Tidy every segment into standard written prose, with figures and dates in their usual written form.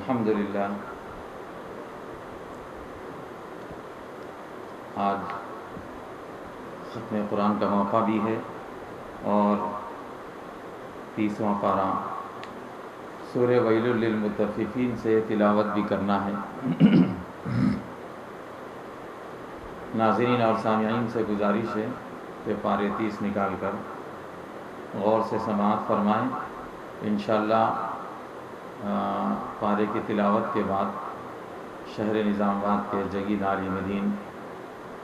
الحمدللہ آج ختم قرآن کا موقع بھی ہے اور 30واں پارہ سورہ ویل للمطففین سے تلاوت بھی کرنا ہے۔ ناظرین اور سامعین سے گزارش ہے کہ پارے 30 نکال کر غور سے سماعت فرمائیں۔ انشاءاللہ پارے کی تلاوت کے بعد شہر نظام آباد کے جگید عالم دین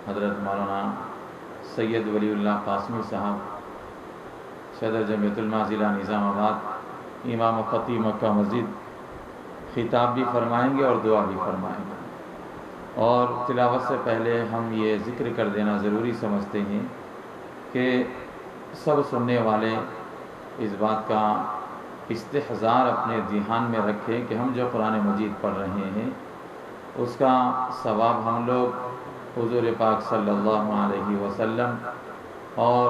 حضرت مولانا سید ولی اللہ قاسمی صاحب صدر جمعیت علماء ضلع نظام آباد امام و خطیب مکہ مسجد خطاب بھی فرمائیں گے اور دعا بھی فرمائیں گے۔ اور تلاوت سے پہلے ہم یہ ذکر کر دینا ضروری سمجھتے ہیں کہ سب سننے والے اس بات کا استحضار اپنے ذہن میں رکھیں کہ ہم جو قرآن مجید پڑھ رہے ہیں اس کا ثواب ہم لوگ حضور پاک صلی اللہ علیہ وسلم اور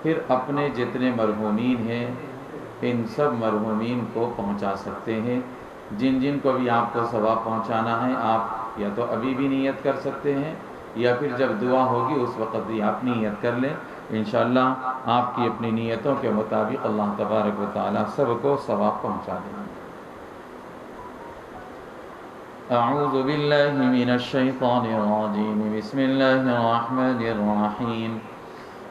پھر اپنے جتنے مرحومین ہیں ان سب مرحومین کو پہنچا سکتے ہیں۔ جن جن کو بھی آپ کو ثواب پہنچانا ہے آپ یا تو ابھی بھی نیت کر سکتے ہیں یا پھر جب دعا ہوگی اس وقت بھی آپ نیت کر لیں۔ انشاءاللہ آپ کی اپنی نیتوں کے مطابق اللہ تبارک و تعالی سب کو ثواب پہنچا دیں گے۔ اعوذ باللہ من الشیطان الرجیم بسم اللہ الرحمن الرحیم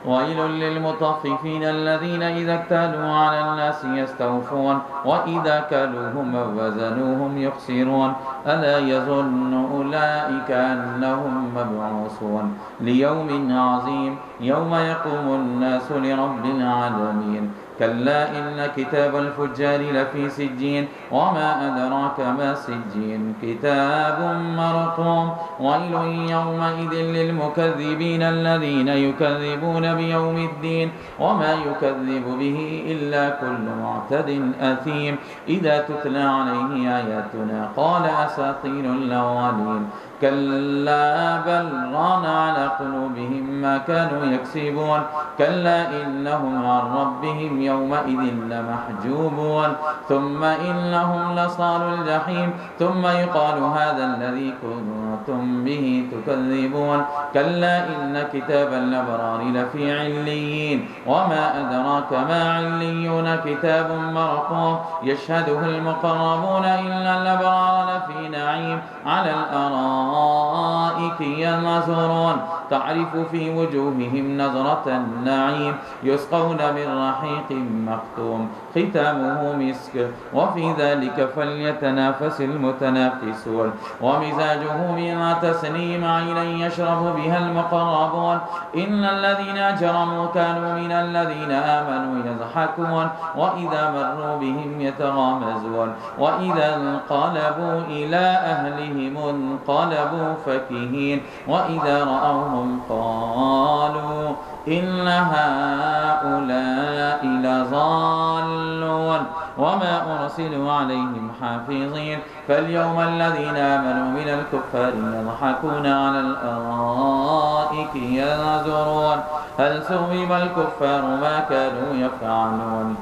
وَيْلٌ لِّلْمُطَفِّفِينَ الَّذِينَ إِذَا اكْتَالُوا عَلَى النَّاسِ يَسْتَوْفُونَ وَإِذَا كَالُوهُمْ أَو وَّزَنُوهُمْ يُخْسِرُونَ أَلَا يَظُنُّ أُولَٰئِكَ أَنَّهُم مَّبْعُوثُونَ لِيَوْمٍ عَظِيمٍ يَوْمَ يَقُومُ النَّاسُ لِرَبِّ الْعَالَمِينَ كلا إن كتاب الفجار لفي سجين وما أدراك ما سجين كتاب مرقوم ويل يومئذ للمكذبين الذين يكذبون بيوم الدين وما يكذب به إلا كل معتد أثيم إذا تتلى عليه آياتنا قال أساطير الأولين كلا بل ران على قلوبهم ما كانوا يكسبون كلا إنهم عن ربهم يومئذ لمحجوبون ثم إنهم لصالوا الجحيم ثم يقال هذا الذي كنتم به تكذبون كلا إن كتاب الأبرار لفي عليين وما أدراك ما عليون كتاب مرقوم يشهده المقربون إلا الأبرار لفي نعيم على الأرائك ينظرون تعرف في وجوههم نظرة النعيم يسقون من رحيق مختوم ختامه مسك وفي ذلك فليتنافس المتنافسون ومزاجه من تسنيم عينا يشرب بها المقربون إن الذين أجرموا كانوا من الذين آمنوا يضحكون وإذا مروا بهم يتغامزون وإذا انقلبوا إلى أهلهم انقلبوا فكهين وإذا رأوهم قالوا إن هؤلاء لضالون وما أرسلوا عليهم حافظين فاليوم الذين آمنوا من الكفار يضحكون على الأرائك ينظرون هل ثوب الكفار ما كانوا يفعلون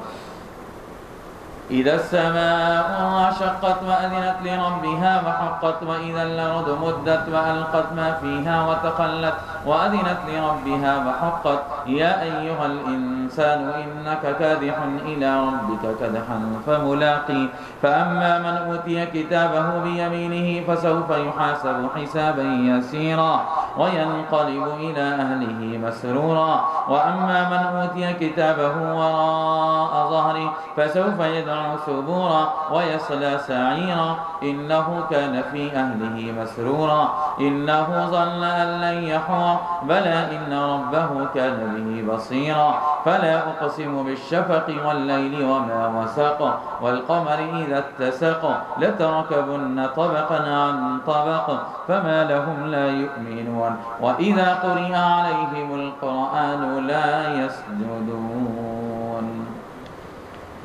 إذا السماء انشقت وأذنت لربها وحقت وإذا الأرض مدت وألقت ما فيها وتخلت وأذنت لربها وحقت يا أيها الإنسان إنك كادح إلى ربك كدحا فملاقيه فأما من أوتي كتابه بيمينه فسوف يحاسب حسابا يسيرا وينقلب إلى أهله مسرورا وأما من أوتي كتابه وراء ظهره فسوف يدعو ثبورا ويصلى سعيرا إنه كان في أهله مسرورا إنه ظن أن لن يحور بلى إن ربه كان به بصيرا فلا أقسم بالشفق والليل وما وسق والقمر إذا اتسق لتركبن طبقا عن طبق فما لهم لا يؤمنون وإذا قرئ عليهم القرآن لا يسجدون۔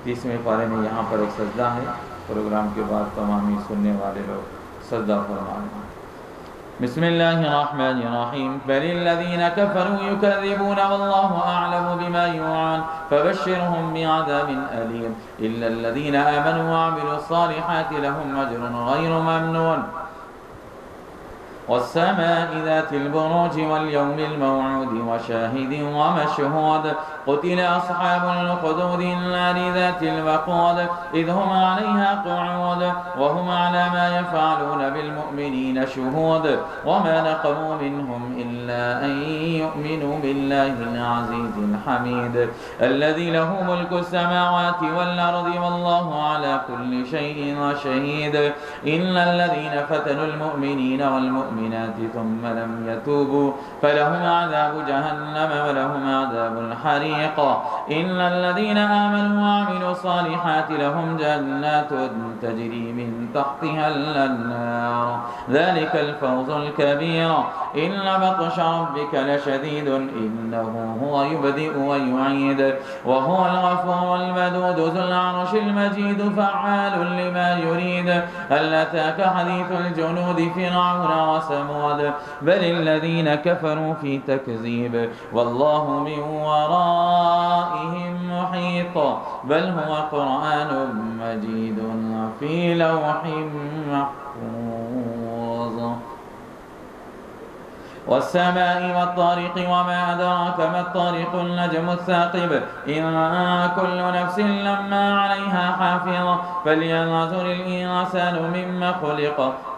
30ویں پارے میں یہاں پر ایک سجدہ ہے، پروگرام کے بعد تمام ہی سننے والے لوگ سجدہ فرمائیں۔ بسم اللہ الرحمن الرحیم بل الذین کفروا یکذبون واللہ اعلم بما یوعون فبشرهم بعذاب أليم إلا الذين آمنوا وعملوا الصالحات لهم أجر غير ممنون والسماء ذات البروج واليوم الموعود وشاهد ومشهود قتل أصحاب الأخدود النار ذات الوقود إذ هم عليها قعود وهم على ما يفعلون بالمؤمنين شهود وما نقموا منهم إلا أن يؤمنوا بالله العزيز الحميد الذي له ملك السماوات والأرض والله على كل شيء شهيد إن الذين فتنوا المؤمنين والمؤمنات ثم لم يتوبوا فلهم عذاب جهنم ولهم عذاب الحريق إن الذين آمنوا وعملوا الصالحات لهم جنات تجري من تحتها الأنهار ذلك الفوز الكبير إن بطش ربك لشديد إنه هو يبدئ ويعيد وهو الغفور الودود ذو العرش المجيد فعال لما يريد هل أتاك حديث الجنود فرعون وثمود بل الذين كفروا في تكذيب والله من ورائهم محيط بل هو قرآن مجيد في لوح محفوظ والسماء والطارق وما أدراك ما الطارق النجم الثاقب إن كل نفس لما عليها حافظ فلينظر الإنسان مما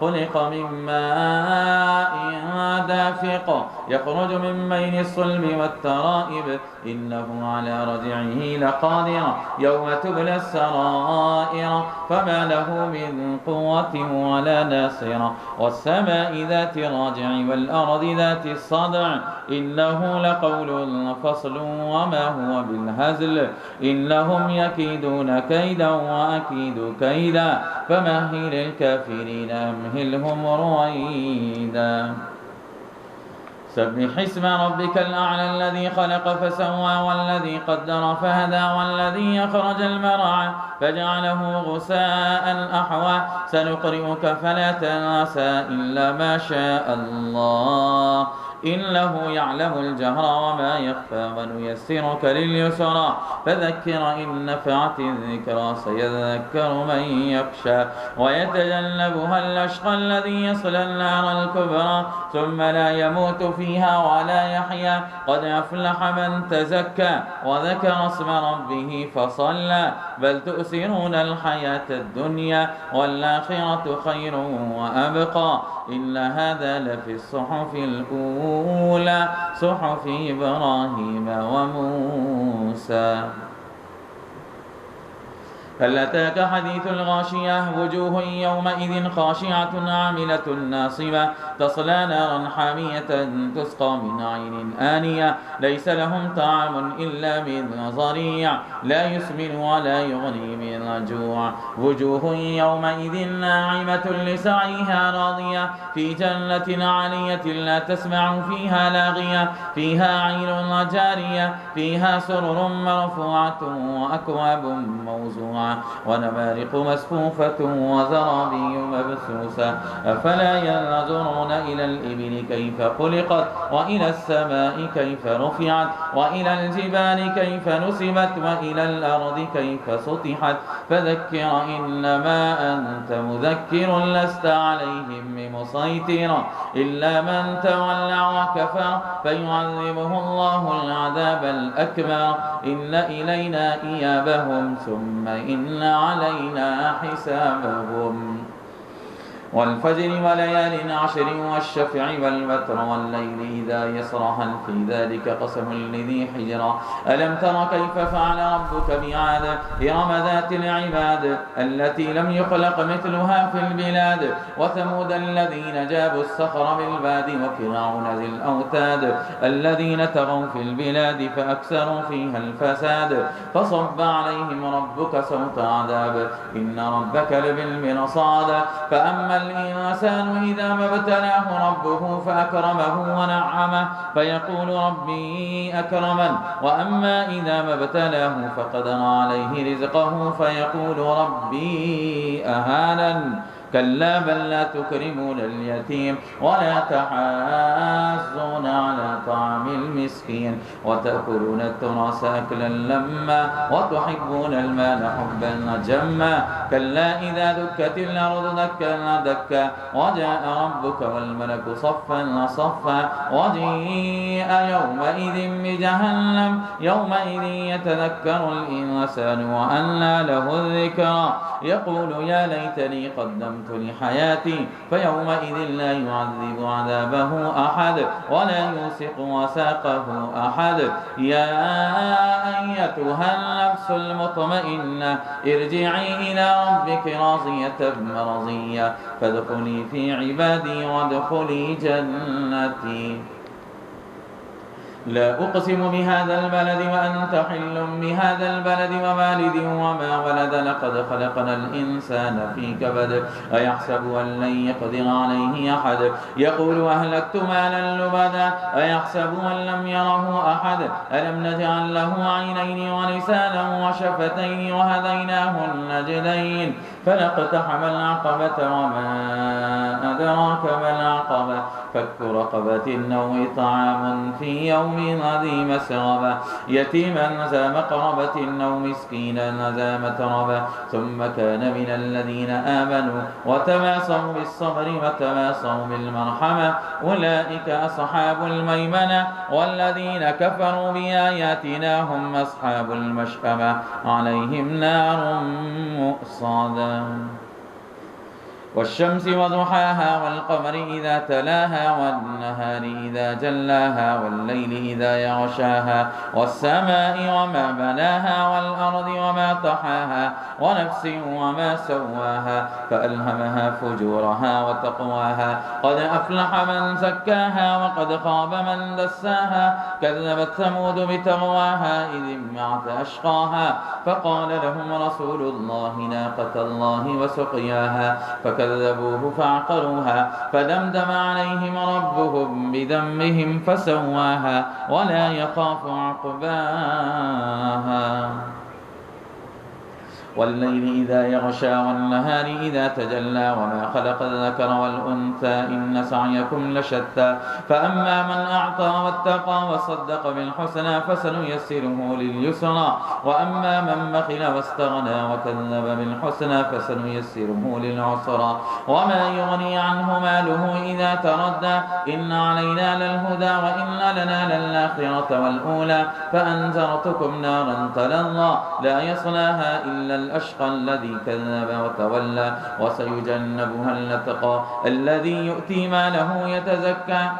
خلق من ماء دافق يخرج من بين الصلب والترائب إنه على رجعه لقادر يوم تبلى السرائر فما له من قوة ولا ناصر والسماء ذات الرجع والأرض ذات الصدع إنه لقول فصل وما هو بالهزل إنهم يكيدون كيدا وأكيد كيدا فمهل الكافرين أمهلهم رويدا سبح اسم ربك الأعلى الذي خلق فسوى والذي قدر فهدى والذي أخرج المرعى فجعله غثاء أحوى سنقرئك فلا تنسى إلا ما شاء الله إنه يعلم الجهر وما يخفى ونيسرك لليسرى فذكر إن نفعت الذكرى سيذكر من يخشى ويتجنبها الأشقى الذي يصلى النار الكبرى ثم لا يموت فيها ولا يحيا قد أفلح من تزكى وذكر اسم ربه فصلى بل تؤثرون الحياة الدنيا والآخرة خير وأبقى إن هذا لفي الصحف الأولى صحف إبراهيم وموسى هل أتاك حديث الغاشية وجوه يومئذ خاشعة عاملة ناصبة تصلى نارا حامية تسقى من عين آنية ليس لهم طعام إلا من ضريع لا يسمن ولا يغني من جوع وجوه يومئذ ناعمة لسعيها راضية في جنة عالية لا تسمع فيها لاغية فيها عين جارية فيها سرر مرفوعة وأكواب موزوعة ونمارق مسفوفة وزرابي مبثوثة أفلا ينظرون إلى الإبل كيف خلقت وإلى السماء كيف رفعت وإلى الجبال كيف نصبت وإلى الأرض كيف سطحت فذكر إنما أنت مذكر لست عليهم بمسيطر إلا من تولى وكفر فيعذبه الله العذاب الأكبر إن إلينا إيابهم ثم إن علينا حسابهم والفجر وليال عشر والشفع والوتر والليل إذا يسر هل في ذلك قسم لذي حجر ألم تر كيف فعل ربك بعاد إرم ذات العماد التي لم يخلق مثلها في البلاد وثمود الذين جابوا الصخر بالواد وفرعون ذي الأوتاد الذين طغوا في البلاد فأكثروا فيها الفساد فصب عليهم ربك صوت عذاب إن ربك لبالمرصاد فأما الإنسان إذا ما ابتلاه ربه فأكرمه ونعمه فيقول ربي أكرمن وأما إذا ما ابتلاه فقدر عليه رزقه فيقول ربي أهانن كلا بل لا تكرمون اليتيم ولا تحاضون على طعام المسكين وتأكلون التراث أكلا لما وتحبون المال حبا جما كلا إذا دكت الأرض دكا دكا وجاء ربك والملك صفا صفا وجيء يومئذ بجهنم يومئذ يتذكر الإنسان وأنى له الذكرى يقول يا ليتني قدمت لحياتي فيومئذ لا يعذب عذابه أحد ولا يوثق وثاقه أحد يا أيتها النفس المطمئنة ارجعي إلى ربك راضية مرضية فادخلي في عبادي وادخلي جنتي لا أقسم بهذا البلد وأنت حل بهذا البلد ووالد وما ولد لقد خلقنا الإنسان في كبد أيحسب أن لن يقدر عليه أحد يقول أهلكت مالا لبدا أيحسب أن لم يره أحد ألم نجعل له عينين ولسانا وشفتين وهديناه النجدين فلاقتحم العقبة وما أدراك ما العقبة فك رقبة أو إطعام في يوم ذي مسغبة يتيما ذا مقربة أو مسكينا ذا متربة ثم كان من الذين آمنوا وتواصوا بالصبر وتواصوا بالمرحمة أولئك أصحاب الميمنة والذين كفروا بآياتنا هم أصحاب المشأمة عليهم نار مؤصدة والشمس وضحاها والقمر إذا تلاها والنهار إذا جلاها والليل إذا يغشاها والسماء وما بناها والأرض وما طحاها ونفس وما سواها فألهمها فجورها وتقواها قد أفلح من زكاها وقد خاب من دساها كذبت ثمود بتغواها إذ انبعث أشقاها فقال لهم رسول الله ناقة الله وسقياها فكذبوه فعقروها فدمدم عليهم ربهم بذنبهم فسواها ولا يخاف عقباها والليل إذا يغشى والنهار إذا تجلى وما خلق الذكر والأنثى إن سعيكم لشتى فأما من أعطى واتقى وصدق بالحسنى فسنيسره لليسرى وأما من بخل واستغنى وكذب بالحسنى فسنيسره للعسرى وما يغني عنه ماله إذا تردى إن علينا للهدى وإن لنا للآخرة والأولى فأنذرتكم نارا تلظى لا يصلاها إلا الأشقى الذي كذب وتولى وسيجنبها الأتقى الذي يؤتي ماله يتزكى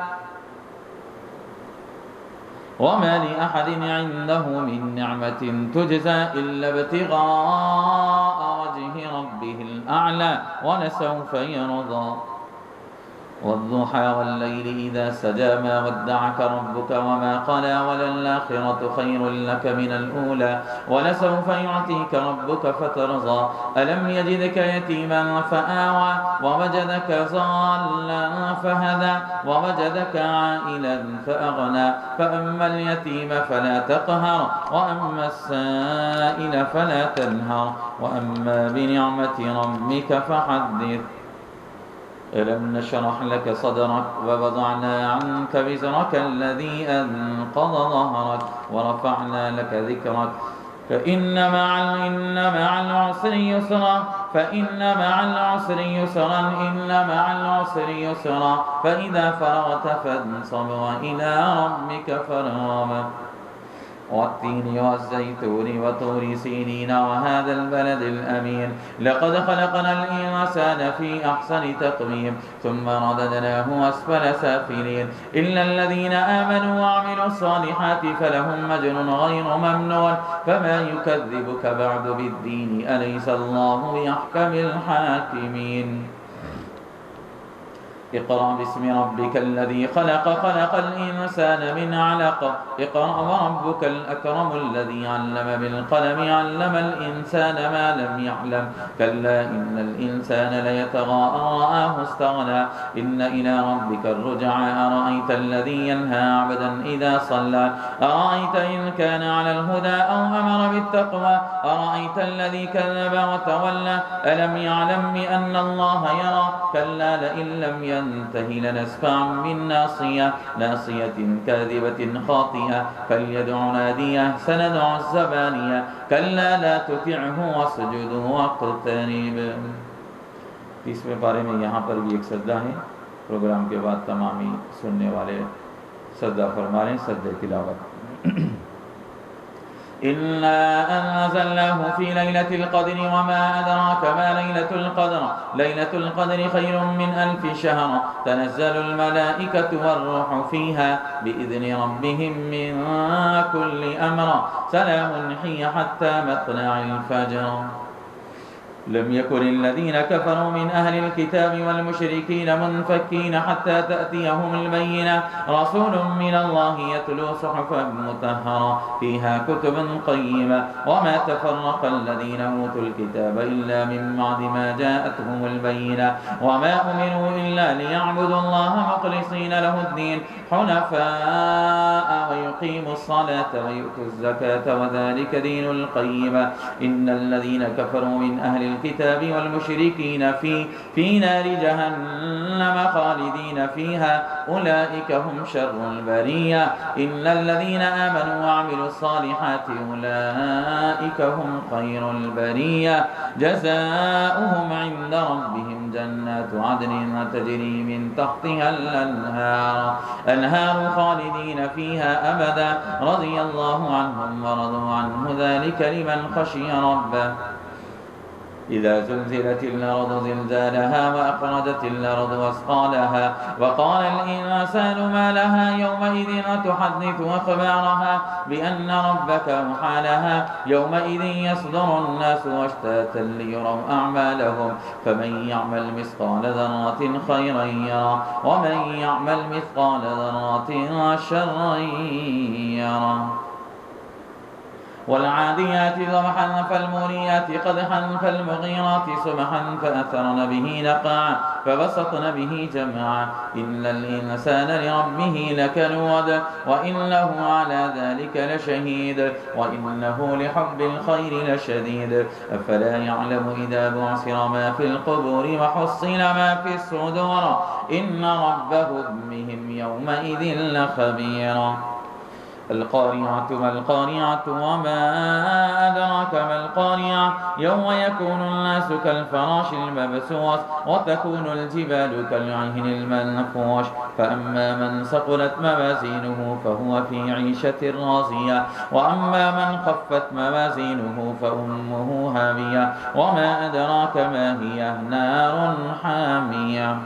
وما لأحد عنده من نعمة تجزى إلا ابتغاء وجه ربه الأعلى ولسوف يرضى والضحى والليل إذا سجى ما ودعك ربك وما قلى وللآخرة خير لك من الأولى ولسوف يعطيك ربك فترضى ألم يجدك يتيما فآوى ووجدك ضالا فهدى ووجدك عائلا فأغنى فأما اليتيم فلا تقهر وأما السائل فلا تنهر وأما بنعمة ربك فحدث ألم نشرح لك صدرك ووضعنا عنك وزرك الذي أنقض ظهرك ورفعنا لك ذكرك فإن مع العسر يسرا فإن مع العسر يسرا إن مع العسر يسرا فإذا فرغت فانصب وإلى ربك فارغب والتين والزيتون وطور سينين وهذا البلد الأمين لقد خلقنا الإنسان في أحسن تقويم ثم رددناه أسفل سافلين إلا الذين آمنوا وعملوا الصالحات فلهم أجر غير ممنون فما يكذبك بعد بالدين أليس الله بأحكم الحاكمين اقرأ باسم ربك الذي خلق خلق الإنسان من علق اقرأ وربك الأكرم الذي علم بالقلم علم الإنسان ما لم يعلم كلا إن الإنسان ليطغى أن رآه استغنى إن إلى ربك الرجعى أرأيت الذي ينهى عبدا إذا صلى أرأيت إن كان على الهدى أو أمر بالتقوى أرأيت الذي كذب وتولى ألم يعلم بأن الله يرى كلا لئن لم ينته لنسفعا بالناصية ناصية كاذبة خاطئة فليدع ناديه سندع الزبانية كلا لا تطعه واسجد واقترب. 30ویں پارے میں یہاں پر بھی ایک سجدہ ہے. پروگرام کے بعد تمامی سننے والے سجدہ فرما لیں. سجدہ تلاوت. إنا أنزلناه في ليلة القدر وما أدراك ما ليلة القدر ليلة القدر خير من 1000 شهر تنزل الملائكة والروح فيها بإذن ربهم من كل أمر سلام هي حتى مطلع الفجر. لم يكن الذين كفروا من أهل الكتاب والمشركين منفكين حتى تأتيهم البينة رسول من الله يتلو صحفا مطهرة فيها كتب قيمة وما تفرق الذين أوتوا الكتاب إلا من بعد ما جاءتهم البينة وما أمروا إلا ليعبدوا الله مخلصين له الدين حنفاء ويقيموا الصلاة ويؤتوا الزكاة وذلك دين القيمة إن الذين كفروا من أهل الكتاب والمشركين في نار جهنم خالدين فيها أولئك هم شر البرية إن الذين آمنوا وعملوا الصالحات أولئك هم خير البرية جزاؤهم عند ربهم جنات عدن تجري من تحتها الأنهار أنهار خالدين فيها أبدا رضي الله عنهم ورضوا عنه ذلك لمن خشي ربه. إذا زلزلت الأرض زلزالها وأخرجت الأرض أثقالها وقال الإنسان ما لها يومئذ تحدث أخبارها بأن ربك أوحى لها يومئذ يصدر الناس أشتاتا ليروا أعمالهم فمن يعمل مثقال ذرة خيرا يرى ومن يعمل مثقال ذرة شرا يرى. والعاديات ضبحا فالموريات قدحا فالمغيرات صبحا فأثرن به نقعا فوسطن به جمعا إن الإنسان لربه لكنود وإنه على ذلك لشهيد وإنه لحب الخير لشديد أفلا يعلم إذا بعثر ما في القبور وحصل ما في الصدور إن ربهم بهم يومئذ لخبير. القارعة ما القارعة وما أدراك ما القارعة يوم يكون الناس كالفراش المبثوث وتكون الجبال كالعهن المنفوش فأما من ثقلت موازينه فهو في عيشة راضية وأما من خفت موازينه فأمه هاوية وما أدراك ما هي نار حامية.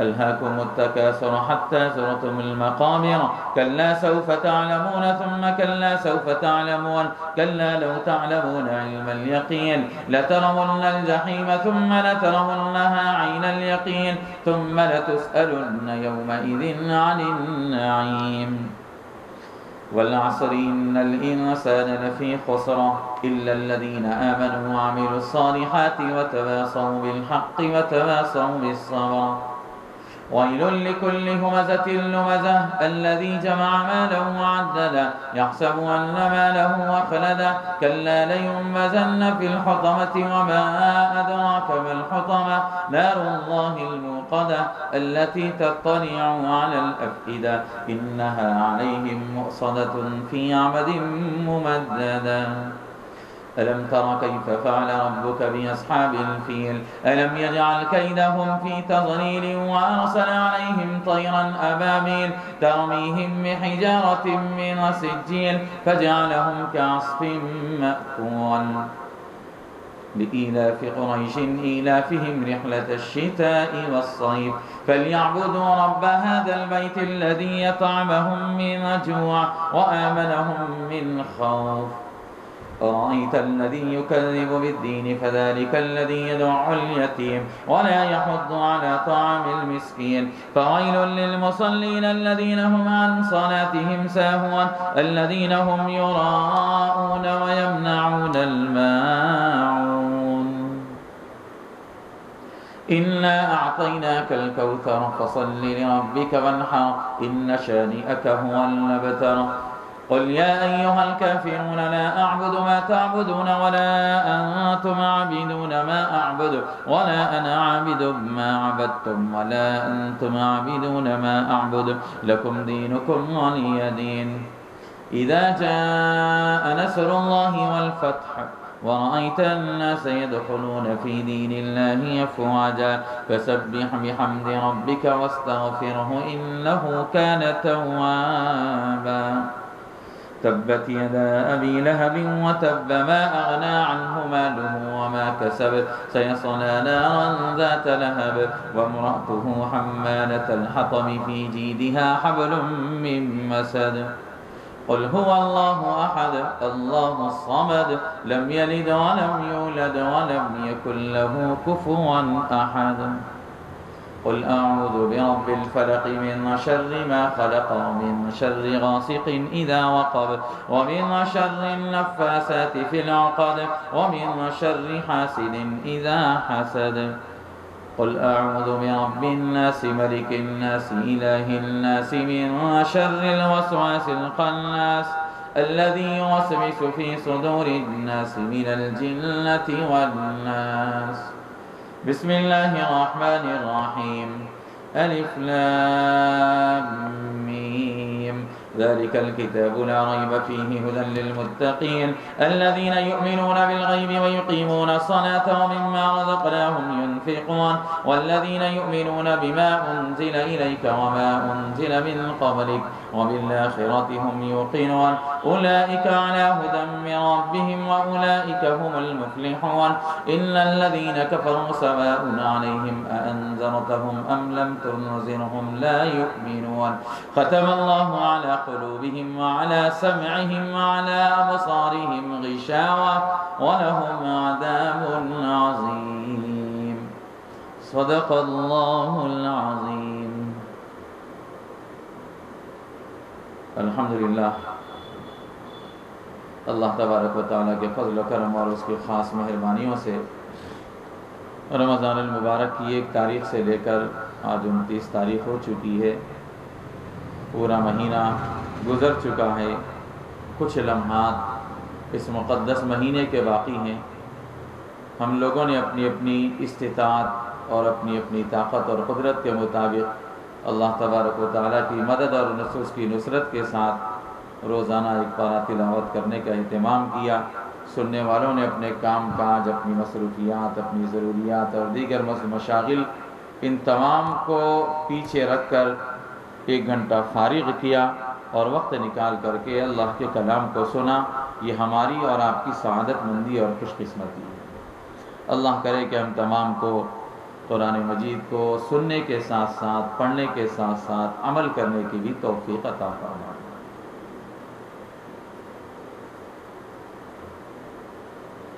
ألهاكم التكاثر حتى زرتم المقابر كلا سوف تعلمون ثم كلا سوف تعلمون كلا لو تعلمون علم اليقين لترون الجحيم ثم لترونها عين اليقين ثم لتسألن يومئذ عن النعيم. والعصر إن الإنسان لفي خسر إلا الذين آمنوا وعملوا الصالحات وتواصوا بالحق وتواصوا بالصبر. ويل لكل همزة لمزة الذي جمع ماله وعدده يحسب أن ماله أخلده كلا لينبذن في الحطمة وما أدراك ما الحطمة نار الله الموقدة التي تطلع على الأفئدة إنها عليهم مؤصدة في عمد ممددة. ألم تر كيف فعل ربك بأصحاب الفيل ألم يجعل كيدهم في تضليل وأرسل عليهم طيرا أبابيل ترميهم بحجارة من سجيل فجعلهم كعصف مأكول. لإيلاف قريش إيلافهم رحلة الشتاء والصيف فليعبدوا رب هذا البيت الذي يطعمهم من جوع وآمنهم من خوف. أرأيت الذي يكذب بالدين فذلك الذي يدع اليتيم ولا يحض على طعام المسكين فويل للمصلين الذين هم عن صلاتهم ساهون الذين هم يراءون ويمنعون الماعون إنا أعطيناك الكوثر فصل لربك وانحر إن شانئك هو الأبتر قل يا أيها الكافرون لا أعبد ما تعبدون ولا أنتم عابدون ما أعبد ولا أنا عابد ما عبدتم ولا أنتم عابدون ما أعبد لكم دينكم ولي دين إذا جاء نصر الله والفتح ورأيت الناس يدخلون في دين الله أفواجا فسبح بحمد ربك واستغفره إنه كان توابا تبت يدا أبي لهب وتب ما أغنى عنه ماله وما كسب سيصلى نارا ذات لهب وامرأته حمالة الحطب في جيدها حبل من مسد قل هو الله أحد الله الصمد لم يلد ولم يولد ولم يكن له كفوا أحد قل أعوذ برب الفلق من شر ما خلق ومن شر غاسق إذا وقب ومن شر النفاثات في العقد ومن شر حاسد إذا حسد قل أعوذ برب الناس ملك الناس إله الناس من شر الوسواس الخناس الذي يوسوس في صدور الناس من الجنة والناس بسم الله الرحمن الرحيم ألف لام ميم ذلك الكتاب لا ريب فيه هدى للمتقين الذين يؤمنون بالغيب ويقيمون الصلاة ومما رزقناهم ينفقون والذين يؤمنون بما أنزل إليك وما أنزل من قبلك وبالآخرة هم يوقنون أولئك على هدى من ربهم وأولئك هم المفلحون إن الذين كفروا سواء عليهم أأنذرتهم أم لم تنذرهم لا يؤمنون ختم الله على قلوبهم وعلى سمعهم وعلى أبصارهم غشاوة ولهم عذاب عظيم صدق الله العظيم الحمدللہ اللہ تبارک و تعالیٰ کے فضل و کرم اور اس کی خاص مہربانیوں سے رمضان المبارک کی 1 تاریخ سے لے کر آج 29 تاریخ ہو چکی ہے پورا مہینہ گزر چکا ہے کچھ لمحات اس مقدس مہینے کے باقی ہیں ہم لوگوں نے اپنی اپنی استطاعت اور اپنی اپنی طاقت اور قدرت کے مطابق اللہ تبارک و تعالیٰ کی مدد اور اس کی نصرت کے ساتھ روزانہ 1 پارہ تلاوت کرنے کا اہتمام کیا سننے والوں نے اپنے کام کاج اپنی مصروفیات اپنی ضروریات اور دیگر مشاغل ان تمام کو پیچھے رکھ کر 1 گھنٹہ فارغ کیا اور وقت نکال کر کے اللہ کے کلام کو سنا یہ ہماری اور آپ کی سعادت مندی اور خوش قسمتی ہے اللہ کرے کہ ہم تمام کو قرآن مجید کو سننے کے ساتھ ساتھ پڑھنے کے ساتھ ساتھ عمل کرنے کی بھی توفیق عطا فرمائے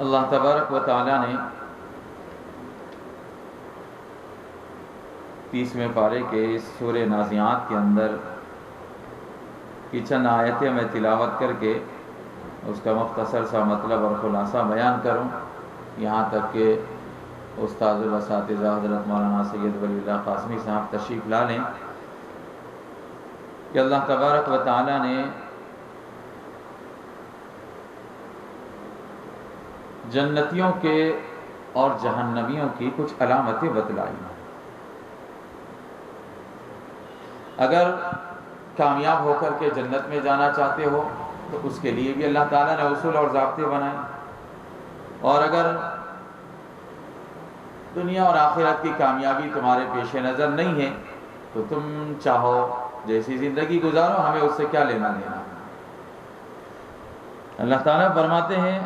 اللہ تبارک و تعالیٰ نے 30ویں پارے کے اس سورہ نازعات کے اندر کی چند آیتیں میں تلاوت کر کے اس کا مختصر سا مطلب اور خلاصہ بیان کروں یہاں تک کہ استاد الاساتذہ حضرت مولانا سید ولی اللہ قاسمی صاحب تشریف لا لیں کہ اللہ تبارک و تعالیٰ نے جنتیوں کے اور جہنمیوں کی کچھ علامتیں بتلائی اگر کامیاب ہو کر کے جنت میں جانا چاہتے ہو تو اس کے لیے بھی اللہ تعالیٰ نے اصول اور ضابطے بنائے اور اگر دنیا اور آخرت کی کامیابی تمہارے پیش نظر نہیں ہے تو تم چاہو جیسی زندگی گزارو ہمیں اس سے کیا لینا دینا اللہ تعالیٰ فرماتے ہیں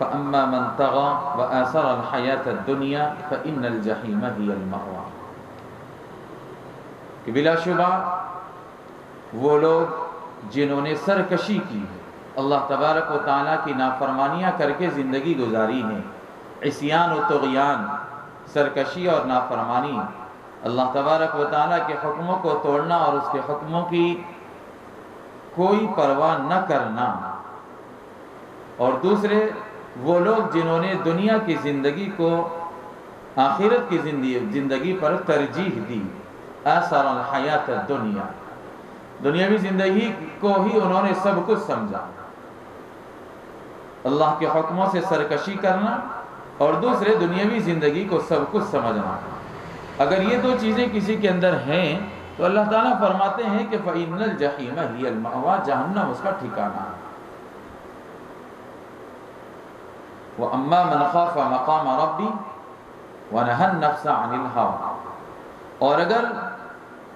فَأَمَّا مَنْ طَغَى وَآثَرَ الْحَيَاةَ الدُّنْيَا فَإِنَّ الْجَحِيمَ هِيَ الْمَأْوَىٰ، کہ بلا شبہ وہ لوگ جنہوں نے سرکشی کی ہے، اللہ تبارک و تعالیٰ کی نافرمانیاں کر کے زندگی گزاری ہے، عصیان و طغیان، سرکشی اور نافرمانی، اللہ تبارک و تعالیٰ کے حکموں کو توڑنا اور اس کے حکموں کی کوئی پرواہ نہ کرنا، اور دوسرے وہ لوگ جنہوں نے دنیا کی زندگی کو آخرت کی زندگی پر ترجیح دی، آثر الحیات الدنیا، دنیاوی زندگی کو ہی انہوں نے سب کچھ سمجھا، اللہ کے حکموں سے سرکشی کرنا اور دوسرے دنیاوی زندگی کو سب کچھ سمجھنا۔ اگر یہ دو چیزیں کسی کے اندر ہیں تو اللہ تعالیٰ فرماتے ہیں کہ فَإِنَّ الْجَحِيمَ هِيَ الْمَأْوَىٰ، جہنم اس کا ٹھکانہ ہے۔ وَأَمَّا مَنْ خَافَ مَقَامَ رَبِّهِ وَنَهَى النَّفْسَ عَنِ الْهَوَىٰ، اور اگر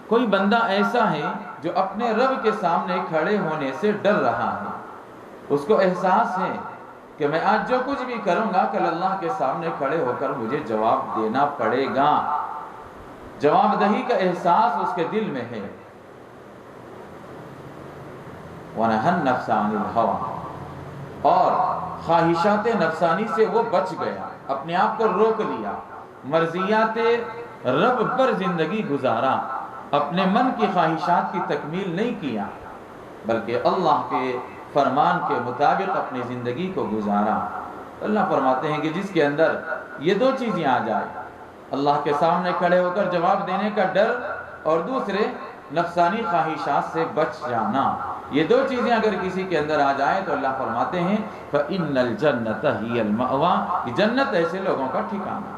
کوئی بندہ ایسا ہے جو اپنے رب کے سامنے کھڑے ہونے سے ڈر رہا ہے، اس کو احساس ہے کہ میں آج جو کچھ بھی کروں گا کل اللہ کے سامنے کھڑے ہو کر مجھے جواب دینا پڑے گا، جواب دہی کا احساس اس کے دل میں ہے، وَنَهَى النَّفْسَ عَنِ الْهَوَىٰ، اور خواہشات نفسانی سے وہ بچ گیا، اپنے آپ کو روک لیا، مرضیات رب پر زندگی گزارا، اپنے من کی خواہشات کی تکمیل نہیں کیا بلکہ اللہ کے فرمان کے مطابق اپنی زندگی کو گزارا۔ اللہ فرماتے ہیں کہ جس کے اندر یہ دو چیزیں آ جائیں، اللہ کے سامنے کھڑے ہو کر جواب دینے کا ڈر اور دوسرے نفسانی خواہشات سے بچ جانا، یہ دو چیزیں اگر کسی کے اندر آ جائیں تو اللہ فرماتے ہیں فَإِنَّ الْجَنَّةَ هِيَ الْمَأْوَىٰ، یہ جنت ایسے لوگوں کا ٹھکانہ۔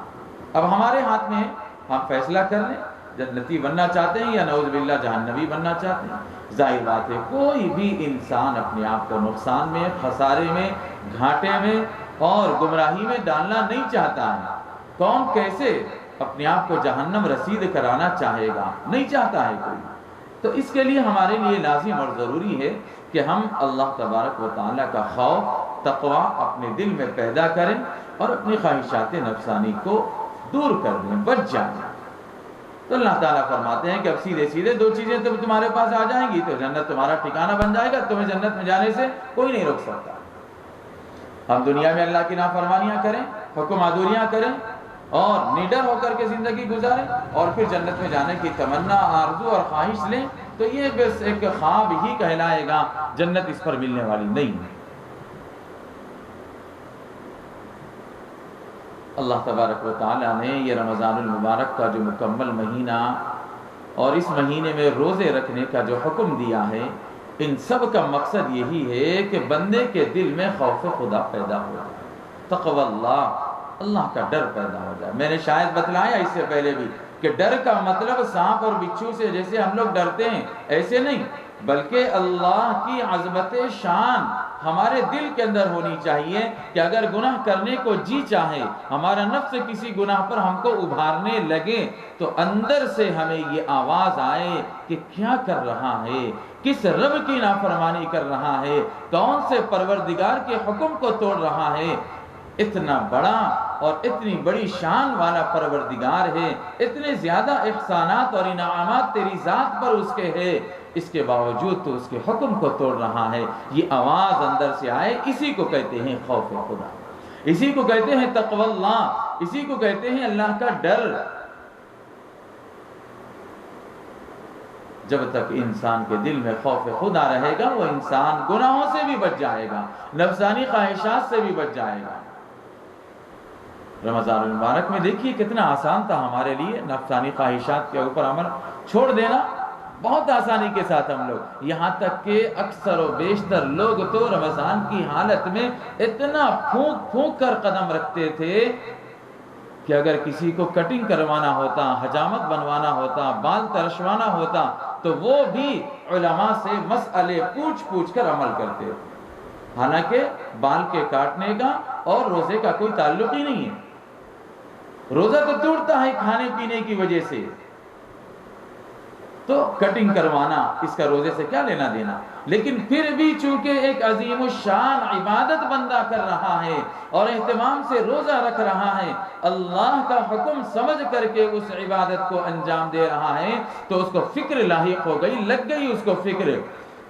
اب ہمارے ہاتھ میں ہے، ہم فیصلہ کر لیں جنتی بننا چاہتے ہیں یا نعوذ باللہ جہنمی بننا چاہتے ہیں۔ ظاہر بات ہے کوئی بھی انسان اپنے آپ کو نقصان میں، خسارے میں، گھاٹے میں اور گمراہی میں ڈالنا نہیں چاہتا ہے۔ کون کیسے اپنے آپ کو جہنم رسید کرانا چاہے گا؟ نہیں چاہتا ہے کوئی۔ تو اس کے لیے ہمارے لیے لازم اور ضروری ہے کہ ہم اللہ تبارک و تعالیٰ کا خوف، تقوی اپنے دل میں پیدا کریں اور اپنی خواہشات نفسانی کو دور کر دیں، بچ جائیں۔ تو اللہ تعالیٰ فرماتے ہیں کہ اب سیدھے سیدھے دو چیزیں تو تمہارے پاس آ جائیں گی تو جنت تمہارا ٹھکانہ بن جائے گا، تمہیں جنت میں جانے سے کوئی نہیں روک سکتا۔ ہم دنیا میں اللہ کی نافرمانیاں کریں، حکم عدولیاں کریں اور نڈر ہو کر کے زندگی گزاریں اور پھر جنت میں جانے کی تمنا، آرزو اور خواہش لیں تو یہ بس ایک خواب ہی کہلائے گا، جنت اس پر ملنے والی نہیں ہے۔ اللہ تبارک و تعالیٰ نے یہ رمضان المبارک کا جو مکمل مہینہ اور اس مہینے میں روزے رکھنے کا جو حکم دیا ہے، ان سب کا مقصد یہی ہے کہ بندے کے دل میں خوف خدا پیدا ہو جائے، تقوی اللہ کا ڈر پیدا ہو جائے۔ میں نے شاید بتلایا اس سے پہلے بھی کہ ڈر کا مطلب سانپ اور بچھو سے جیسے ہم لوگ ڈرتے ہیں ایسے نہیں، بلکہ اللہ کی عظمت شان ہمارے دل کے اندر ہونی چاہیے کہ اگر گناہ کرنے کو جی چاہے، ہمارا نفس کسی گناہ پر ہم کو ابھارنے لگے تو اندر سے ہمیں یہ آواز آئے کہ کیا کر رہا ہے، کس رب کی نافرمانی کر رہا ہے، کون سے پروردگار کے حکم کو توڑ رہا ہے۔ اتنا بڑا اور اتنی بڑی شان والا پروردگار ہے، اتنے زیادہ احسانات اور انعامات تیری ذات پر اس کے ہے، اس کے باوجود تو اس کے حکم کو توڑ رہا ہے۔ یہ آواز اندر سے آئے، اسی کو کہتے ہیں خوف خدا، اسی کو کہتے ہیں تقوی اللہ، اسی کو کہتے ہیں اللہ کا ڈر۔ جب تک انسان کے دل میں خوف خدا رہے گا وہ انسان گناہوں سے بھی بچ جائے گا، نفسانی خواہشات سے بھی بچ جائے گا۔ رمضان المبارک میں دیکھیے کتنا آسان تھا ہمارے لیے نفسانی خواہشات کے اوپر عمل چھوڑ دینا، بہت آسانی کے ساتھ ہم لوگ، یہاں تک کہ اکثر و بیشتر لوگ تو رمضان کی حالت میں اتنا پھونک پھونک کر قدم رکھتے تھے کہ اگر کسی کو کٹنگ کروانا ہوتا، حجامت بنوانا ہوتا، بال ترشوانا ہوتا تو وہ بھی علماء سے مسئلے پوچھ پوچھ کر عمل کرتے تھے، حالانکہ بال کے کاٹنے کا اور روزے کا کوئی تعلق ہی نہیں ہے۔ روزہ تو ٹوٹتا ہے کھانے پینے کی وجہ سے، تو کٹنگ کروانا اس کا روزے سے کیا لینا دینا؟ لیکن پھر بھی چونکہ ایک عظیم الشان عبادت بندہ کر رہا ہے اور اہتمام سے روزہ رکھ رہا ہے، اللہ کا حکم سمجھ کر کے اس عبادت کو انجام دے رہا ہے، تو اس کو فکر لاحق ہو گئی، لگ گئی اس کو فکر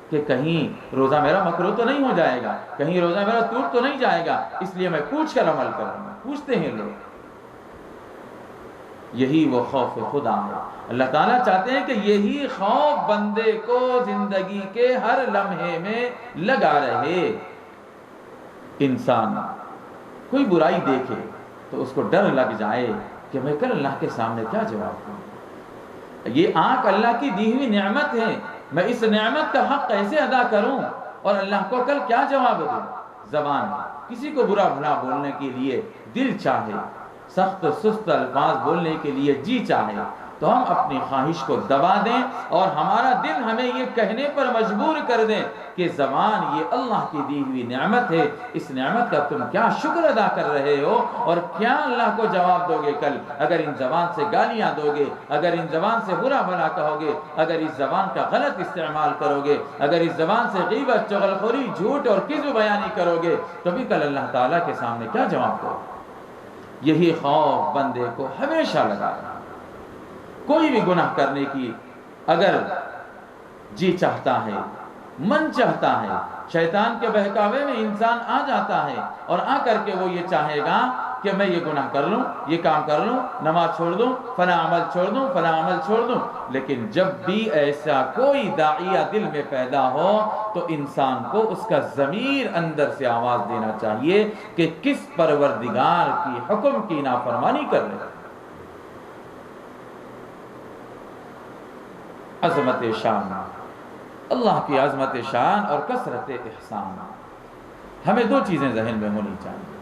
کہ کہیں روزہ میرا مکروہ تو نہیں ہو جائے گا، کہیں روزہ میرا ٹوٹ تو نہیں جائے گا، اس لیے میں پوچھ کر عمل کروں گا۔ پوچھتے ہیں لوگ، یہی وہ خوف خدا ہے۔ اللہ تعالیٰ چاہتے ہیں کہ یہی خوف بندے کو زندگی کے ہر لمحے میں لگا رہے۔ انسان کوئی برائی دیکھے تو اس کو ڈر لگ جائے کہ میں کل اللہ کے سامنے کیا جواب دوں۔ یہ آنکھ اللہ کی دی ہوئی نعمت ہے، میں اس نعمت کا حق کیسے ادا کروں اور اللہ کو کل کیا جواب دوں۔ زبان کسی کو برا بھلا بولنے کے لیے دل چاہے، سخت سست الفاظ بولنے کے لیے جی چاہے، تو ہم اپنی خواہش کو دبا دیں اور ہمارا دل ہمیں یہ کہنے پر مجبور کر دیں کہ زبان یہ اللہ کی دی ہوئی نعمت ہے، اس نعمت کا تم کیا شکر ادا کر رہے ہو اور کیا اللہ کو جواب دو گے کل؟ اگر ان زبان سے گالیاں دو گے، اگر ان زبان سے برا بھلا کہو گے، اگر اس زبان کا غلط استعمال کرو گے، اگر اس زبان سے غیبت، چغلخوری، جھوٹ اور کذب بیانی کرو گے، تو بھی کل اللہ تعالیٰ کے سامنے کیا جواب دو؟ یہی خوف بندے کو ہمیشہ لگا رہا۔ کوئی بھی گناہ کرنے کی اگر جی چاہتا ہے، من چاہتا ہے، شیطان کے بہکاوے میں انسان آ جاتا ہے اور آ کر کے وہ یہ چاہے گا کہ میں یہ گناہ کر لوں، یہ کام کر لوں، نماز چھوڑ دوں، فلاں عمل چھوڑ دوں، فلاں عمل چھوڑ دوں۔ لیکن جب بھی ایسا کوئی داعیہ دل میں پیدا ہو تو انسان کو اس کا ضمیر اندر سے آواز دینا چاہیے کہ کس پروردگار کی حکم کی نافرمانی کر رہے۔ عظمت شان، اللہ کی عظمت شان اور کثرت احسان، ہمیں دو چیزیں ذہن میں ہونی چاہیے۔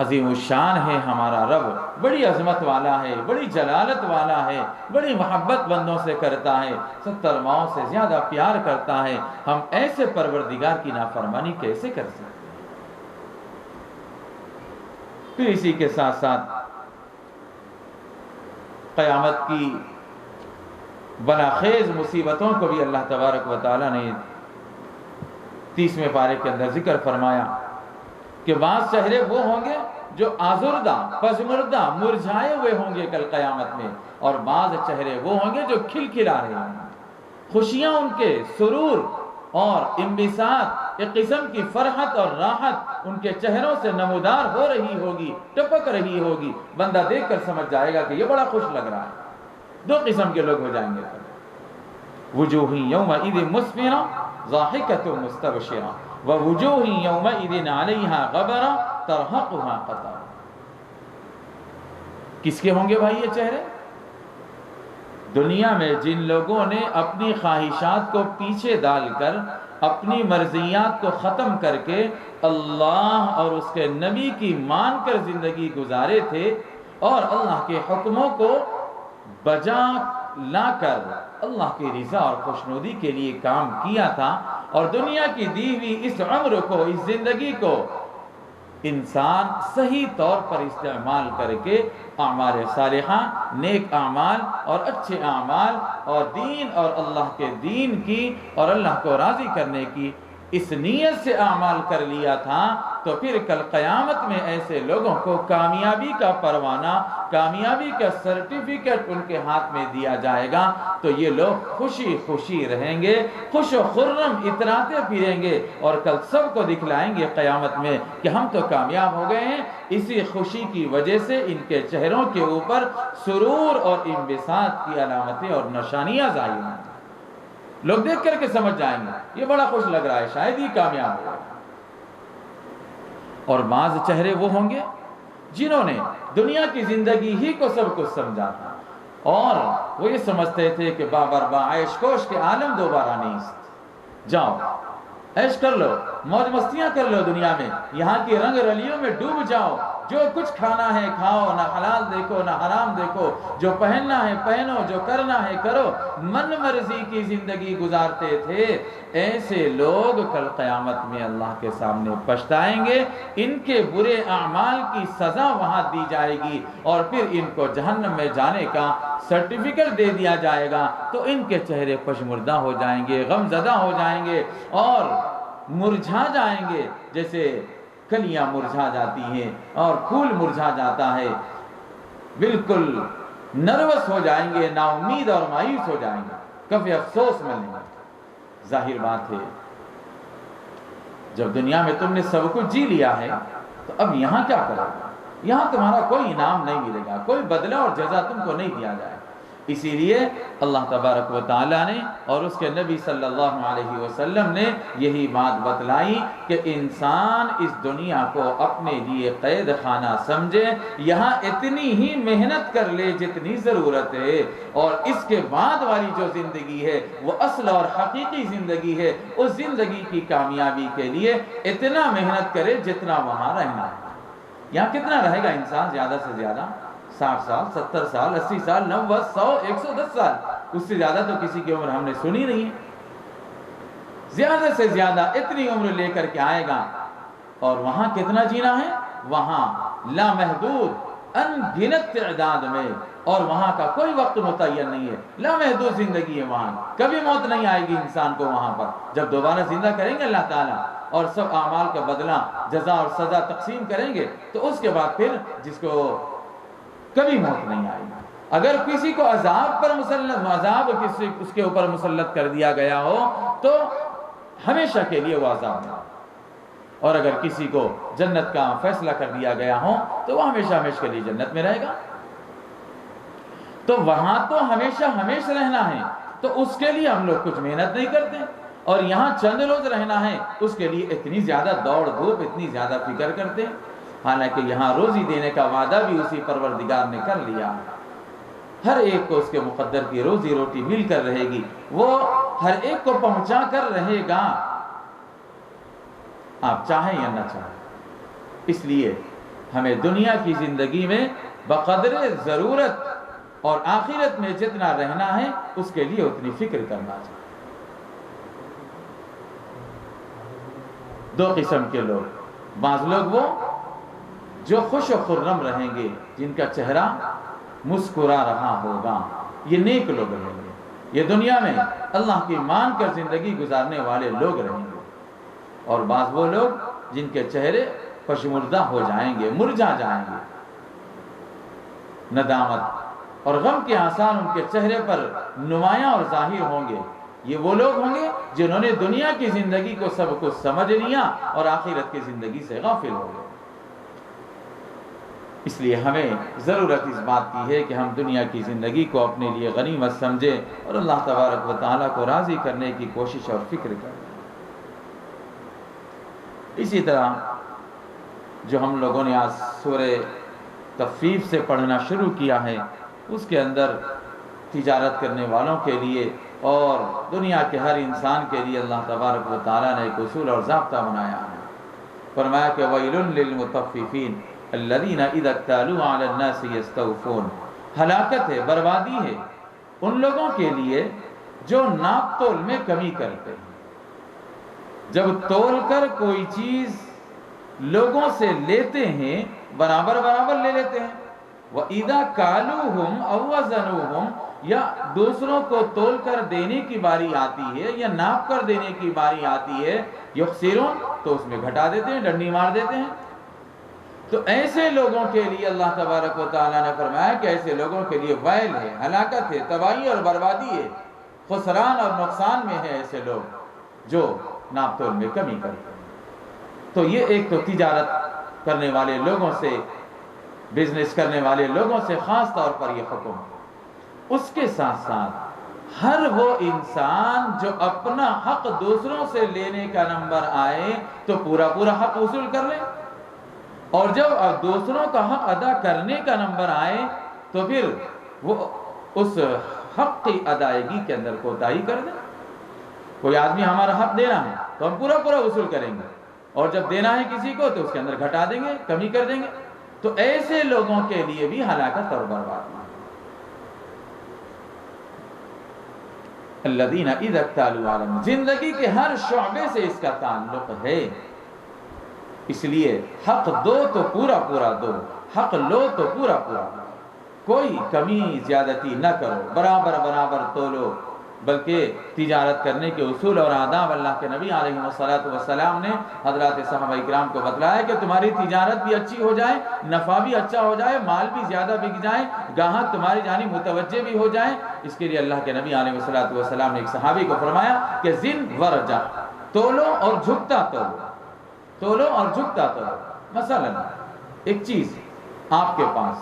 عظیم الشان ہے ہمارا رب، بڑی عظمت والا ہے، بڑی جلالت والا ہے، بڑی محبت بندوں سے کرتا ہے، 70 ماؤں سے زیادہ پیار کرتا ہے۔ ہم ایسے پروردگار کی نافرمانی کیسے کر سکتے ہیں؟ پھر اسی کے ساتھ ساتھ قیامت کی بلاخیز مصیبتوں کو بھی اللہ تبارک و تعالیٰ نے 30ویں پارے کے اندر ذکر فرمایا کہ بعض چہرے وہ ہوں گے جو آزردہ، پژمردہ، مرجھائے ہوئے ہوں گے کل قیامت میں، اور بعض چہرے وہ ہوں گے جو کھلکھلا رہے ہوں گے، خوشیاں ان کے، سرور اور انبساط، ایک قسم کی فرحت اور راحت ان کے چہروں سے نمودار ہو رہی ہوگی، ٹپک رہی ہوگی، بندہ دیکھ کر سمجھ جائے گا کہ یہ بڑا خوش لگ رہا ہے۔ دو قسم کے لوگ ہو جائیں گے، وجوہ یومئذ مسفرہ ضاحکۃ مستبشرہ ووجوہ یومئذ علیہا غبرہ ترہقہا قترہ۔ کس کے ہوں گے بھائی یہ چہرے؟ دنیا میں جن لوگوں نے اپنی خواہشات کو پیچھے ڈال کر، اپنی مرضیات کو ختم کر کے اللہ اور اس کے نبی کی مان کر زندگی گزارے تھے اور اللہ کے حکموں کو بجا لا کر اللہ کی رضا اور خوشنودی کے لیے کام کیا تھا، اور دنیا کی دی ہوئی اس عمر کو، اس زندگی کو انسان صحیح طور پر استعمال کر کے اعمال صالحہ، نیک اعمال اور اچھے اعمال اور دین اور اللہ کے دین کی اور اللہ کو راضی کرنے کی اس نیت سے اعمال کر لیا تھا، تو پھر کل قیامت میں ایسے لوگوں کو کامیابی کا پروانہ، کامیابی کا سرٹیفکیٹ ان کے ہاتھ میں دیا جائے گا، تو یہ لوگ خوشی خوشی رہیں گے، خوش و خرم اتراتے پھریں گے اور کل سب کو دکھلائیں گے قیامت میں کہ ہم تو کامیاب ہو گئے ہیں۔ اسی خوشی کی وجہ سے ان کے چہروں کے اوپر سرور اور انبساط کی علامتیں اور نشانیاں ظاہر ہیں۔ لوگ دیکھ کر کے سمجھ جائیں گے یہ بڑا خوش لگ رہا ہے، شاید ہی کامیاب ہو۔ اور بعض چہرے وہ ہوں گے جنہوں نے دنیا کی زندگی ہی کو سب کچھ سمجھا تھا اور وہ یہ سمجھتے تھے کہ بابربا عیش کوش کے عالم دوبارہ نہیں، جاؤ عیش کر لو، موج مستیاں کر لو، دنیا میں یہاں کی رنگ رلیوں میں ڈوب جاؤ، جو کچھ کھانا ہے کھاؤ، نہ حلال دیکھو نہ حرام دیکھو، جو پہننا ہے پہنو، جو کرنا ہے کرو، من مرضی کی زندگی گزارتے تھے، ایسے لوگ کل قیامت میں اللہ کے سامنے پچھتائیں گے، ان کے برے اعمال کی سزا وہاں دی جائے گی، اور پھر ان کو جہنم میں جانے کا سرٹیفکیٹ دے دیا جائے گا، تو ان کے چہرے پشمردہ ہو جائیں گے، غم زدہ ہو جائیں گے اور مرجھا جائیں گے، جیسے کلیاں مرجھا جاتی ہیں اور پھول مرجھا جاتا ہے، بالکل نروس ہو جائیں گے، نا امید اور مایوس ہو جائیں گے، کبھی افسوس میں نہیں۔ ظاہر بات ہے جب دنیا میں تم نے سب کچھ جی لیا ہے تو اب یہاں کیا کرو گا؟ یہاں تمہارا کوئی انعام نہیں ملے گا، کوئی بدلہ اور جزا تم کو نہیں دیا جائے گا۔ اسی لیے اللہ تبارک و تعالیٰ نے اور اس کے نبی صلی اللہ علیہ وسلم نے یہی بات بتلائی کہ انسان اس دنیا کو اپنے لیے قید خانہ سمجھے، یہاں اتنی ہی محنت کر لے جتنی ضرورت ہے، اور اس کے بعد والی جو زندگی ہے وہ اصل اور حقیقی زندگی ہے، اس زندگی کی کامیابی کے لیے اتنا محنت کرے جتنا وہاں رہنا ہے۔ یہاں کتنا رہے گا انسان؟ زیادہ سے زیادہ 60 سال، 70 سال، 80 سال، 90، 100، 110 سال، اس سے زیادہ تو کسی کی عمر ہم نے سنی نہیں ہے۔ زیادہ سے زیادہ اتنی عمر لے کر کے آئے گا، اور وہاں کتنا جینا ہے؟ وہاں لامحدود ان گنت تعداد میں، اور وہاں کا کوئی وقت متعین نہیں ہے، لامحدود زندگی ہے وہاں، کبھی موت نہیں آئے گی انسان کو وہاں پر۔ جب دوبارہ زندہ کریں گے اللہ تعالیٰ اور سب اعمال کا بدلہ، جزا اور سزا تقسیم کریں گے، تو اس کے بعد پھر جس کو کبھی موت نہیں آئے گی۔ اگر کسی کو عذاب پر اس کے اوپر مسلط کر دیا گیا ہو تو ہمیشہ کے لیے وہ عذاب ہے، اور اگر کسی کو جنت کا فیصلہ کر دیا گیا ہو تو وہ ہمیشہ ہمیشہ کے لیے جنت میں رہے گا۔ تو وہاں تو ہمیشہ ہمیشہ رہنا ہے، تو اس کے لیے ہم لوگ کچھ محنت نہیں کرتے، اور یہاں چند روز رہنا ہے اس کے لیے اتنی زیادہ دوڑ دھوپ، اتنی زیادہ فکر کرتے ہیں، حالانکہ یہاں روزی دینے کا وعدہ بھی اسی پروردگار نے کر لیا۔ ہر ایک کو اس کے مقدر کی روزی روٹی مل کر رہے گی، وہ ہر ایک کو پہنچا کر رہے گا، آپ چاہیں یا نہ چاہیں۔ اس لیے ہمیں دنیا کی زندگی میں بقدر ضرورت اور آخرت میں جتنا رہنا ہے اس کے لیے اتنی فکر کرنا چاہیے۔ دو قسم کے لوگ، بعض لوگ وہ جو خوش و خرم رہیں گے، جن کا چہرہ مسکرا رہا ہوگا، یہ نیک لوگ رہیں گے، یہ دنیا میں اللہ کی مان کر زندگی گزارنے والے لوگ رہیں گے۔ اور بعض وہ لوگ جن کے چہرے پشمردہ ہو جائیں گے، مرجھا جائیں گے، ندامت اور غم کے آثار ان کے چہرے پر نمایاں اور ظاہر ہوں گے۔ یہ وہ لوگ ہوں گے جنہوں نے دنیا کی زندگی کو سب کچھ سمجھ لیا اور آخرت کی زندگی سے غافل ہو گئے۔ اس لیے ہمیں ضرورت اس بات کی ہے کہ ہم دنیا کی زندگی کو اپنے لیے غنیمت سمجھیں اور اللہ تبارک و تعالیٰ کو راضی کرنے کی کوشش اور فکر کریں۔ اسی طرح جو ہم لوگوں نے آج سورہ تفیف سے پڑھنا شروع کیا ہے، اس کے اندر تجارت کرنے والوں کے لیے اور دنیا کے ہر انسان کے لیے اللہ تبارک و تعالیٰ نے ایک اصول اور ضابطہ بنایا ہے۔ فرمایا کہ وَيْلٌ لِّلْمُطَفِّفِينَ الَّذِينَ إِذَا اكْتَالُوا عَلَى النَّاسِ يَسْتَوْفُونَ، ہلاکت ہے، بربادی ہے ان لوگوں کے لیے جو ناپ تول میں کمی کرتے ہیں۔ جب تول کر کوئی چیز لوگوں سے لیتے ہیں، برابر برابر لے لیتے ہیں، وَإِذَا كَالُوهُمْ أَوْ وَزَنُوهُمْ، یا دوسروں کو تول کر دینے کی باری آتی ہے یا ناپ کر دینے کی باری آتی ہے، یخسرون، تو اس میں گھٹا دیتے ہیں، ڈنڈی مار دیتے ہیں۔ تو ایسے لوگوں کے لیے اللہ تبارک و تعالیٰ نے فرمایا کہ ایسے لوگوں کے لیے ویل ہے، ہلاکت ہے، تباہی اور بربادی ہے، خسران اور نقصان میں ہے ایسے لوگ جو ناپ تول میں کمی کرتے ہیں۔ تو یہ ایک تو تجارت کرنے والے لوگوں سے، بزنس کرنے والے لوگوں سے خاص طور پر یہ حکم ہے۔ اس کے ساتھ ساتھ ہر وہ انسان جو اپنا حق دوسروں سے لینے کا نمبر آئے تو پورا پورا حق وصول کر لے، اور جب دوسروں کا حق ادا کرنے کا نمبر آئے تو پھر وہ اس حق کی ادائیگی کے اندر کوتاہی کر دے۔ کوئی آدمی ہمارا حق دینا ہے تو ہم پورا پورا وصول کریں گے، اور جب دینا ہے کسی کو تو اس کے اندر گھٹا دیں گے، کمی کر دیں گے۔ تو ایسے لوگوں کے لیے بھی ہلاکت اور بربادی۔ الذین اذا اکتالوا علی الناس، زندگی کے ہر شعبے سے اس کا تعلق ہے۔ اس لیے حق دو تو پورا پورا دو، حق لو تو پورا پورا دو، کوئی کمی زیادتی نہ کرو، برابر برابر تولو۔ بلکہ تجارت کرنے کے اصول اور آداب اللہ کے نبی علیہ السلام نے حضرات صحابہ اکرام کو بتلایا کہ تمہاری تجارت بھی اچھی ہو جائے، نفع بھی اچھا ہو جائے، مال بھی زیادہ بک جائے، گاہک تمہاری جانب متوجہ بھی ہو جائے۔ اس کے لیے اللہ کے نبی علیہ السلام نے ایک صحابی کو فرمایا کہ زن ورجع، تولو اور جھکتا تولو، تولو اور جھکتا تولو۔ مثلا ایک چیز آپ کے پاس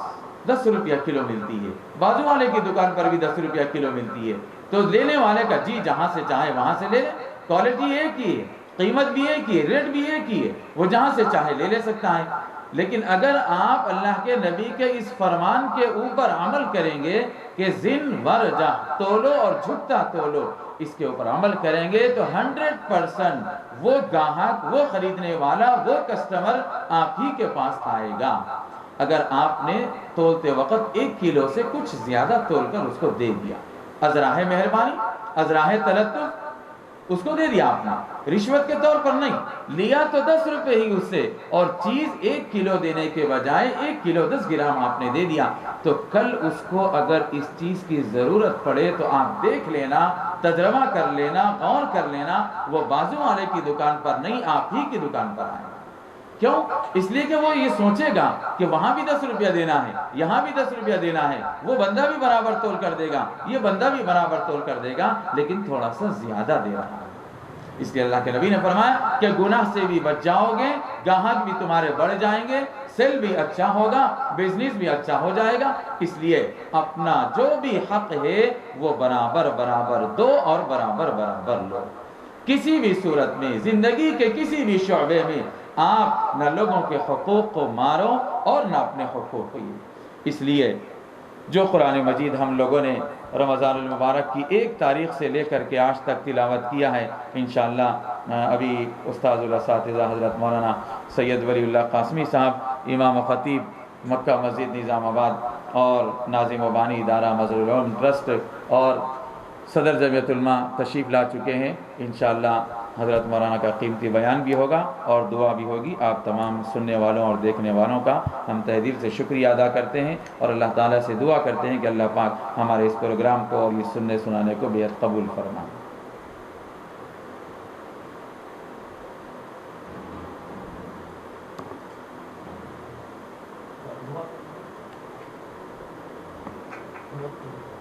10 روپیہ کلو ملتی ہے، بازو والے کی دکان پر بھی 10 روپیہ کلو ملتی ہے، تو لینے والے کا جی جہاں سے چاہے وہاں سے لے لے، کوالٹی ایک ہی ہے، قیمت بھی ایک ہی ہے، ریٹ بھی ایک ہی ہے، وہ جہاں سے چاہے لے لے سکتا ہے۔ لیکن اگر آپ اللہ کے نبی کے اس فرمان کے اوپر عمل کریں گے کہ زن ورجع، تولو اور جھکتا تولو، اس کے اوپر عمل کریں گے تو 100% وہ گاہک، وہ خریدنے والا، وہ کسٹمر آپ ہی کے پاس آئے گا۔ اگر آپ نے تولتے وقت 1 کلو سے کچھ زیادہ تول کر اس کو دے دیا، ازراہ مہربانی، ازراہ تلطف، اس کو دے دیا آپ نے، رشوت کے طور پر نہیں، لیا تو 10 روپے ہی اس سے، اور چیز 1 کلو دینے کے بجائے 1 کلو 10 گرام آپ نے دے دیا، تو کل اس کو اگر اس چیز کی ضرورت پڑے تو آپ دیکھ لینا، تجربہ کر لینا، غور کر لینا، وہ بازو والے کی دکان پر نہیں، آپ ہی کی دکان پر آئے۔ کیوں؟ اس لیے کہ وہ یہ سوچے گا کہ وہاں بھی 10 روپیہ دینا ہے، یہاں بھی 10 روپیہ دینا ہے، وہ بندہ بھی برابر تول کر دے گا، یہ بندہ بھی برابر تول کر دے گا، لیکن تھوڑا سا زیادہ دے رہا ہے۔ اس لیے اللہ کے نبی نے فرمایا کہ گناہ سے بھی بچ جاؤ گے، گاہک بھی تمہارے بڑھ جائیں گے، سیل بھی اچھا ہوگا، بزنس بھی اچھا ہو جائے گا۔ اس لیے اپنا جو بھی حق ہے وہ برابر برابر دو اور برابر برابر لو۔ کسی بھی صورت میں، زندگی کے کسی بھی شعبے میں آپ نہ لوگوں کے حقوق کو مارو اور نہ اپنے حقوق کو۔ اس لیے جو قرآن مجید ہم لوگوں نے رمضان المبارک کی 1 تاریخ سے لے کر کے آج تک تلاوت کیا ہے، انشاءاللہ ابھی استاذ الاساتذہ حضرت مولانا سید ولی اللہ قاسمی صاحب، امام خطیب مکہ مسجد نظام آباد اور ناظم و بانی ادارہ مظہر العلوم ٹرسٹ اور صدر جمعیت علماء تشریف لا چکے ہیں۔ انشاءاللہ حضرت مولانا کا قیمتی بیان بھی ہوگا اور دعا بھی ہوگی۔ آپ تمام سننے والوں اور دیکھنے والوں کا ہم تہ دل سے شکریہ ادا کرتے ہیں اور اللہ تعالیٰ سے دعا کرتے ہیں کہ اللہ پاک ہمارے اس پروگرام کو اور یہ سننے سنانے کو بے حد قبول فرمائے۔ What?